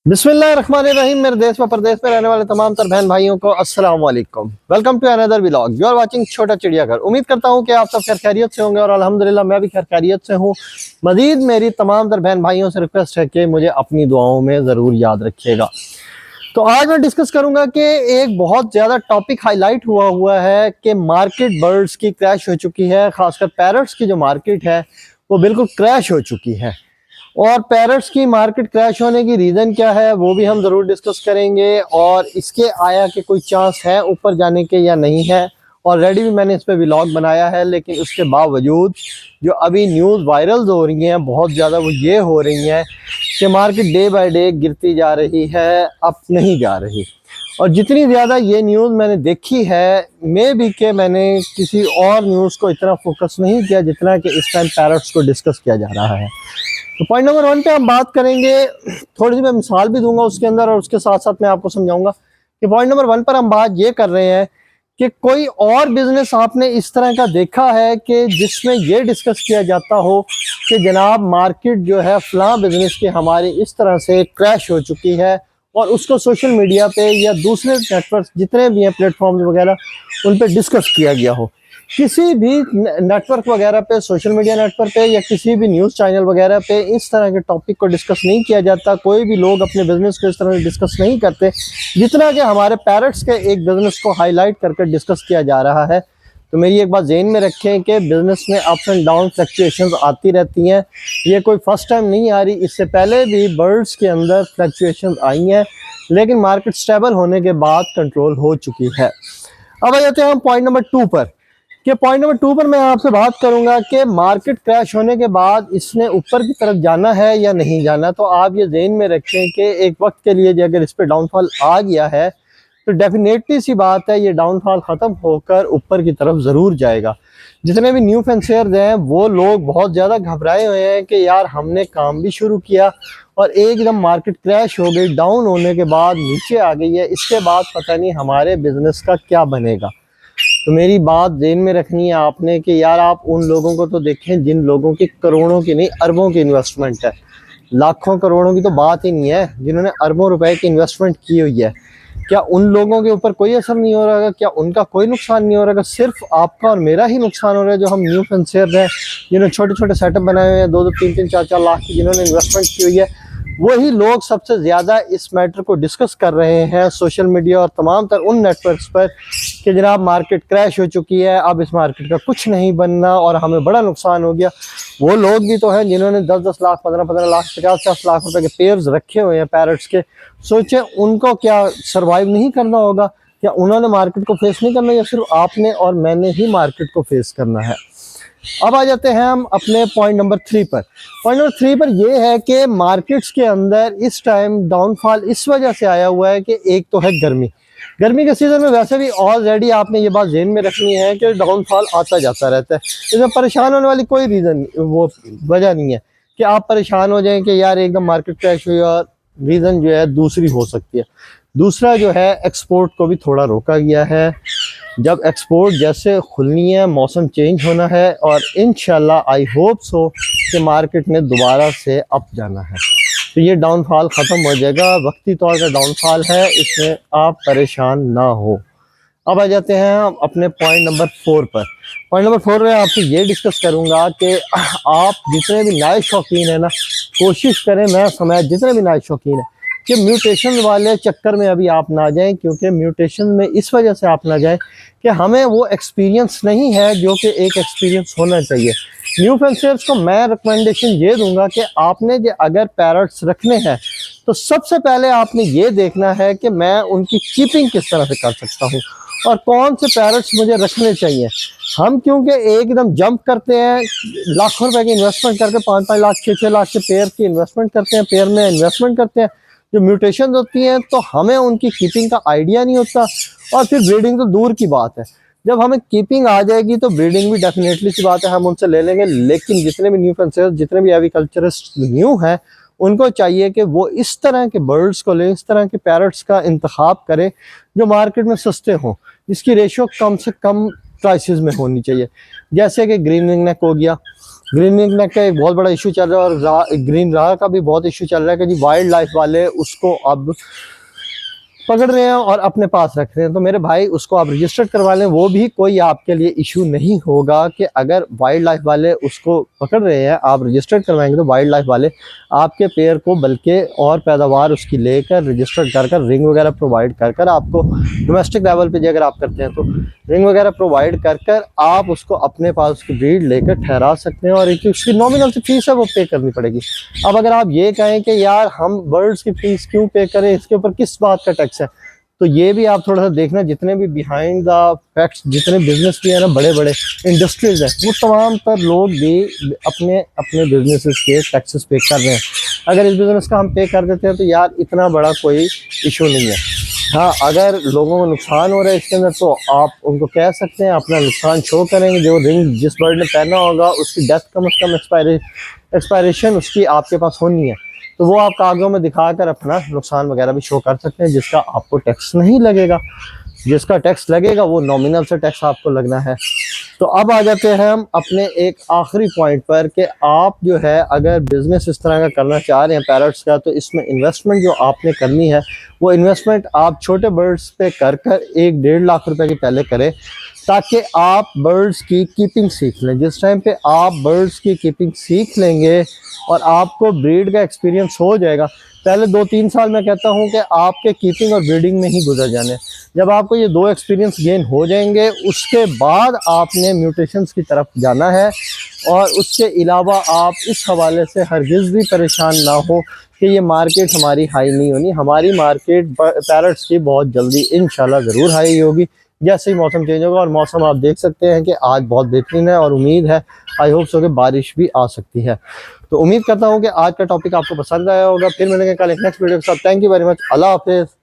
बिस्मिल्लाहिर्रहमानिर्रहीम। मेरे देश व प्रदेश में रहने वाले तमाम तर बहन भाइयों को अस्सलाम वालेकुम। Welcome to another vlog. You are watching छोटा चिड़ियाघर। उम्मीद करता हूँ कि आप सब खैर खैरियत से होंगे और अल्हम्दुलिल्लाह मैं भी खैर खैरियत से हूँ। मजीद मेरी तमाम तर बहन भाइयों से रिक्वेस्ट है कि मुझे अपनी दुआओं में ज़रूर याद रखिएगा। तो आज मैं डिस्कस करूंगा कि एक बहुत ज़्यादा टॉपिक हाईलाइट हुआ है कि मार्केट बर्ड्स की क्रैश हो चुकी है। खासकर पैरट्स की जो मार्केट है वो बिल्कुल क्रैश हो चुकी है। और पैरट्स की मार्केट क्रैश होने की रीज़न क्या है वो भी हम ज़रूर डिस्कस करेंगे, और इसके आया कि कोई चांस है ऊपर जाने के या नहीं है। ऑलरेडी भी मैंने इस पर व्लॉग बनाया है, लेकिन उसके बावजूद जो अभी न्यूज़ वायरल हो रही हैं बहुत ज़्यादा, वो ये हो रही हैं कि मार्केट डे बाय डे गिरती जा रही है, अप नहीं जा रही। और जितनी ज़्यादा ये न्यूज़ मैंने देखी है, मे भी कि मैंने किसी और न्यूज़ को इतना फोकस नहीं किया जितना कि इस टाइम पैरट्स को डिस्कस किया जा रहा है। तो पॉइंट नंबर 1 पे हम बात करेंगे। थोड़ी सी मैं मिसाल भी दूंगा उसके अंदर, और उसके साथ साथ मैं आपको समझाऊंगा कि पॉइंट नंबर 1 पर हम बात ये कर रहे हैं कि कोई और बिजनेस आपने इस तरह का देखा है कि जिसमें ये डिस्कस किया जाता हो कि जनाब मार्केट जो है फलां बिजनेस की हमारी इस तरह से क्रैश हो चुकी है, और उसको सोशल मीडिया पे या दूसरे नेटवर्क जितने भी हैं प्लेटफॉर्म्स वगैरह उन पे डिस्कस किया गया हो। किसी भी नेटवर्क वगैरह पे, सोशल मीडिया नेटवर्क पे या किसी भी न्यूज़ चैनल वगैरह पे इस तरह के टॉपिक को डिस्कस नहीं किया जाता। कोई भी लोग अपने बिजनेस को इस तरह से डिस्कस नहीं करते जितना कि हमारे पैरट्स के एक बिजनेस को हाईलाइट करके डिस्कस किया जा रहा है। तो मेरी एक बात ज़हन में रखें कि बिजनेस में अप्स एंड डाउन फ्लक्चुएशंस आती रहती हैं। ये कोई फर्स्ट टाइम नहीं आ रही, इससे पहले भी बर्ड्स के अंदर फ्लक्चुएशंस आई हैं, लेकिन मार्केट स्टेबल होने के बाद कंट्रोल हो चुकी है। अब आ जाते हैं हम पॉइंट नंबर 2 पर। कि पॉइंट नंबर 2 पर मैं आपसे बात करूंगा कि मार्केट क्रैश होने के बाद इसने ऊपर की तरफ जाना है या नहीं जाना। तो आप ये ज़हन में रखें कि एक वक्त के लिए जो अगर इस पर डाउनफॉल आ गया है तो डेफिनेटली सी बात है ये डाउनफॉल ख़त्म होकर ऊपर की तरफ ज़रूर जाएगा। जितने भी न्यू फेंसियर्स हैं वो लोग बहुत ज़्यादा घबराए हुए हैं कि यार हमने काम भी शुरू किया और एकदम मार्केट क्रैश हो गई, डाउन होने के बाद नीचे आ गई है, इसके बाद पता नहीं हमारे बिजनेस का क्या बनेगा। तो मेरी बात ज़हन में रखनी है आपने कि यार आप उन लोगों को तो देखें जिन लोगों की करोड़ों की नहीं अरबों की इन्वेस्टमेंट है। लाखों करोड़ों की तो बात ही नहीं है, जिन्होंने अरबों रुपए की इन्वेस्टमेंट की हुई है। क्या उन लोगों के ऊपर कोई असर नहीं हो रहा? क्या उनका कोई नुकसान नहीं हो रहा? सिर्फ आपका और मेरा ही नुकसान हो रहा है जो हम न्यू फेंसियर हैं, जिन्होंने छोटे छोटे सेटअप बनाए हुए हैं, 2-2, 3-3, 4-4 लाख की जिन्होंने इन्वेस्टमेंट की हुई है, वही लोग सबसे ज़्यादा इस मैटर को डिस्कस कर रहे हैं सोशल मीडिया और तमाम तर उन नेटवर्क्स पर कि जनाब मार्केट क्रैश हो चुकी है, अब इस मार्केट का कुछ नहीं बनना और हमें बड़ा नुकसान हो गया। वो लोग भी तो हैं जिन्होंने 10-10 लाख, 15-15 लाख, 50-50 लाख रुपए के पेयर्स रखे हुए हैं पैरट्स के। सोचे उनको क्या सरवाइव नहीं करना होगा? क्या उन्होंने मार्केट को फेस नहीं करना, या सिर्फ आपने और मैंने ही मार्केट को फेस करना है? अब आ जाते हैं हम अपने पॉइंट नंबर 3 पर। पॉइंट नंबर 3 पर यह है कि मार्केट्स के अंदर इस टाइम डाउनफॉल इस वजह से आया हुआ है कि एक तो है गर्मी। गर्मी के सीज़न में वैसे भी ऑलरेडी आपने ये बात ज़हन में रखनी है कि डाउनफॉल आता जाता रहता है। इसमें परेशान होने वाली कोई रीज़न वो वजह नहीं है कि आप परेशान हो जाएं कि यार एकदम मार्केट क्रैश हुई। और रीज़न जो है दूसरी हो सकती है। दूसरा जो है एक्सपोर्ट को भी थोड़ा रोका गया है। जब एक्सपोर्ट जैसे खुलनी है, मौसम चेंज होना है, और इंशाल्लाह आई होप सो कि मार्केट ने दोबारा से अप जाना है। तो ये डाउनफॉल ख़त्म हो जाएगा, वक्ती तौर का डाउनफॉल है, इसमें आप परेशान ना हो। अब आ जाते हैं हम अपने पॉइंट नंबर 4 पर। पॉइंट नंबर 4 में आपसे ये डिस्कस करूंगा कि आप जितने भी नाइट शौकीन हैं ना, कोशिश करें, मैं समझ जितने भी नाइट शौकीन हैं, कि म्यूटेशन वाले चक्कर में अभी आप ना जाएं। क्योंकि म्यूटेशन में इस वजह से आप ना जाएं कि हमें वो एक्सपीरियंस नहीं है जो कि एक एक्सपीरियंस होना चाहिए। न्यू फेंसियर्स को मैं रिकमेंडेशन ये दूंगा कि आपने जो अगर पैरट्स रखने हैं तो सबसे पहले आपने ये देखना है कि मैं उनकी कीपिंग किस तरह से कर सकता हूँ और कौन से पैरट्स मुझे रखने चाहिए। हम क्योंकि एकदम जंप करते हैं, लाखों रुपए की इन्वेस्टमेंट करके 5-5 लाख, 6-6 लाख के पेयर की इन्वेस्टमेंट करते हैं, पेयर में इन्वेस्टमेंट करते हैं, जो म्यूटेशन होती हैं तो हमें उनकी कीपिंग का आइडिया नहीं होता। और फिर ब्रीडिंग तो दूर की बात है, जब हमें कीपिंग आ जाएगी तो ब्रीडिंग भी डेफिनेटली सी बात है हम उनसे ले लेंगे। लेकिन जितने भी न्यू फेंसियर्स, जितने भी एविकल्चरिस्ट न्यू हैं, उनको चाहिए कि वो इस तरह के बर्ड्स को लें, इस तरह के पैरट्स का इंतखाब करें जो मार्केट में सस्ते हों, जिसकी रेशो कम से कम प्राइसेस में होनी चाहिए। जैसे कि ग्रीन विंग नेक हो गया, ग्रीन रिंग नेक का एक बहुत बड़ा इशू चल रहा है और ग्रीन राह का भी बहुत इशू चल रहा है कि जी वाइल्ड लाइफ वाले उसको अब पकड़ रहे हैं और अपने पास रख रहे हैं। तो मेरे भाई उसको आप रजिस्टर्ड करवा लें, वो भी कोई आपके लिए इशू नहीं होगा कि अगर वाइल्ड लाइफ वाले उसको पकड़ रहे हैं आप रजिस्टर्ड करवाएंगे तो वाइल्ड लाइफ वाले आपके पेयर को बल्कि और पैदावार उसकी लेकर रजिस्टर्ड कर कर रिंग वगैरह प्रोवाइड कर कर आपको डोमेस्टिक लेवल पे अगर आप करते हैं तो रिंग वगैरह प्रोवाइड कर कर आप उसको अपने पास उसकी ब्रीड लेकर ठहरा सकते हैं और एक उसकी नॉमिनल सी फीस है वो पे करनी पड़ेगी। अब अगर आप ये कहें कि यार हम बर्ड्स की फीस क्यों पे करें, इसके ऊपर किस बात का टैक्स है, तो ये भी आप थोड़ा सा देखना। जितने भी बिहाइंड द फैक्ट्स जितने बिजनेस भी है ना, बड़े बड़े इंडस्ट्रीज हैं, वो तमाम तर लोग भी अपने अपने बिजनेसेस के टैक्सेस पे कर रहे हैं। अगर इस बिजनेस का हम पे कर देते हैं तो यार इतना बड़ा कोई इशू नहीं है। हाँ, अगर लोगों को नुकसान हो रहा है इसके अंदर तो आप उनको कह सकते हैं, अपना नुकसान शो करेंगे। जो रिंग जिस बर्ड ने पहना होगा उसकी डेथ कम से कम एक्सपायरेशन उसकी आपके पास होनी है, तो वो आप कागजों में दिखाकर अपना नुकसान वगैरह भी शो कर सकते हैं, जिसका आपको टैक्स नहीं लगेगा। जिसका टैक्स लगेगा वो नॉमिनल से टैक्स आपको लगना है। तो अब आ जाते हैं हम अपने एक आखिरी पॉइंट पर कि आप जो है अगर बिज़नेस इस तरह का करना चाह रहे हैं पैरट्स का, तो इसमें इन्वेस्टमेंट जो आपने करनी है वो इन्वेस्टमेंट आप छोटे बर्ड्स पे कर कर 1-1.5 लाख रुपए की पहले करें, ताकि आप बर्ड्स की कीपिंग सीख लें। जिस टाइम पे आप बर्ड्स की कीपिंग सीख लेंगे और आपको ब्रीड का एक्सपीरियंस हो जाएगा, पहले 2-3 साल मैं कहता हूं कि आपके कीपिंग और ब्रीडिंग में ही गुजर जाने। जब आपको ये 2 एक्सपीरियंस गेन हो जाएंगे उसके बाद आपने म्यूटेशंस की तरफ जाना है। और उसके अलावा आप इस हवाले से हरगिज़ भी परेशान ना हो कि ये मार्केट हमारी हाई नहीं होनी। हमारी मार्केट पैरट्स की बहुत जल्दी इंशाल्लाह ज़रूर हाई होगी जैसे ही मौसम चेंज होगा। और मौसम आप देख सकते हैं कि आज बहुत बेहतरीन है और उम्मीद है आई होप सो कि बारिश भी आ सकती है। तो उम्मीद करता हूँ कि आज का टॉपिक आपको पसंद आया होगा। फिर मिलेंगे कल एक नेक्स्ट वीडियो के साथ। Thank you very much. अल्लाह हाफिज़।